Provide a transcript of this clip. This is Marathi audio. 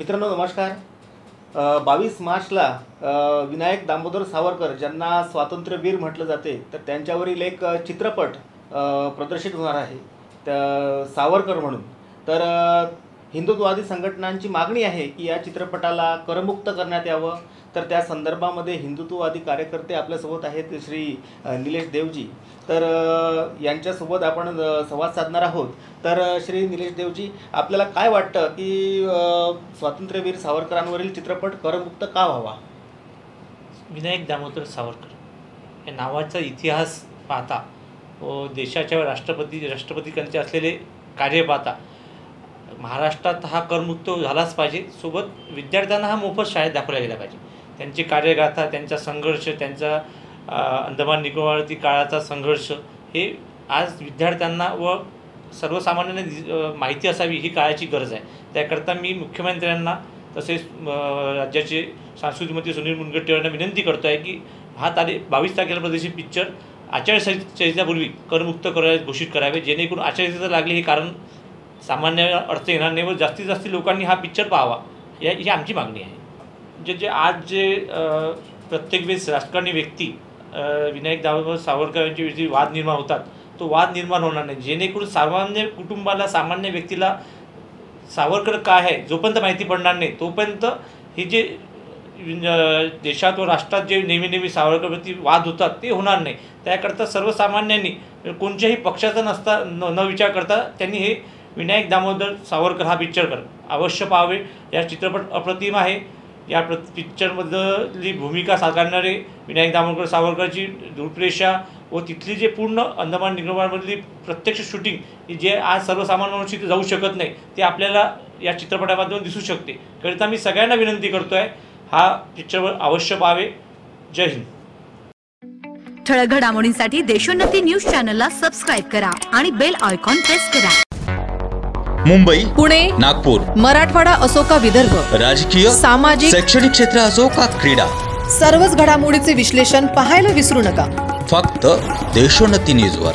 मित्रांनो नमस्कार। 22 मार्चला विनायक दामोदर सावरकर ज्यांना स्वातंत्र्यवीर म्हटलं जाते तर त्यांच्यावरील एक चित्रपट प्रदर्शित होणार आहे सावरकर म्हणून। तर हिंदुत्ववादी संघटनांची मागणी आहे की या चित्रपटाला करमुक्त करण्यात यावं। तर त्या संदर्भामध्ये हिंदुत्ववादी कार्यकर्ते आपल्यासोबत आहेत श्री निलेश देवजी। तर यांच्यासोबत आपण संवाद साधणार आहोत। तर श्री निलेश देवजी, आपल्याला काय वाटतं की स्वातंत्र्यवीर सावरकरांवरील चित्रपट करमुक्त का व्हावा? विनायक दामोदर सावरकर या नावाचा इतिहास पाहता व देशाच्या राष्ट्रपतींचे असलेले कार्य पाहता महाराष्ट्रात हा करमुक्त झालाच पाहिजे। सोबत विद्यार्थ्यांना हा मोफत शाळेत दाखवला गेला पाहिजे। त्यांची कार्यगाथा, त्यांचा संघर्ष, त्यांचा अंदमान निकोबारती काळाचा संघर्ष हे आज विद्यार्थ्यांना व सर्वसामान्यांना माहिती असावी ही काळाची गरज आहे। त्याकरता मी मुख्यमंत्र्यांना तसेच राज्याचे सांस्कृतिक मंत्री सुनील मुनगंटीवार यांना विनंती करतो आहे की हा 22 तारखेला प्रदर्शित पिक्चर आचारसंहितेपूर्वी करमुक्त करायला घोषित करावे, जेणेकरून आचारसंहिता लागली हे कारण सामान्य अर्थ येणार नाही व जास्तीत जास्त लोकांनी हा पिक्चर पाहावा ही आमची मागणी आहे। जे आज प्रत्येक वेळेस राजकारणी व्यक्ती विनायक दामोदर सावरकर यांच्या विषयी वाद निर्माण होतात, तो वाद निर्माण होणार नाही, जेणेकरून सामान्य कुटुंबाला, सामान्य व्यक्तीला सावरकर काय आहे जोपर्यंत माहिती पडणार नाही तोपर्यंत हे जे देशात व राष्ट्रात जे नेहमी सावरकरवरती वाद होतात ते होणार नाही। त्याकरता सर्वसामान्यांनी कोणत्याही पक्षाचा न विचार करता त्यांनी हे विनायक दामोदर सावरकर हा पिक्चर अवश्य पाहावे। या चित्रपट अप्रतिम आहे। या पिक्चरमधली भूमिका साकारणारे विनायक दामोदर सावरकरची रूपरेषा व तिथली जे पूर्ण अंदमान निकोबारमधली प्रत्यक्ष शूटिंग जे आज सर्वसामान्य माणूस तिथे जाऊ शकत नाही ते आपल्याला या चित्रपटामधून दिसू शकते। करिता मी सगळ्यांना विनंती करतो आहे हा पिक्चर अवश्य पाहावे। जय हिंद। ठळक घडामोडींसाठी देशोन्नती न्यूज चॅनलला सबस्क्राइब करा आणि बेल आयकॉन प्रेस करा। मुंबई, पुणे, नागपूर, मराठवाडा असो का विदर्भ, राजकीय, सामाजिक, शैक्षणिक क्षेत्र असो का क्रीडा, सर्वच घडामोडीचे विश्लेषण पाहायला विसरू नका। फक्त देशोन्नती न्यूजवर।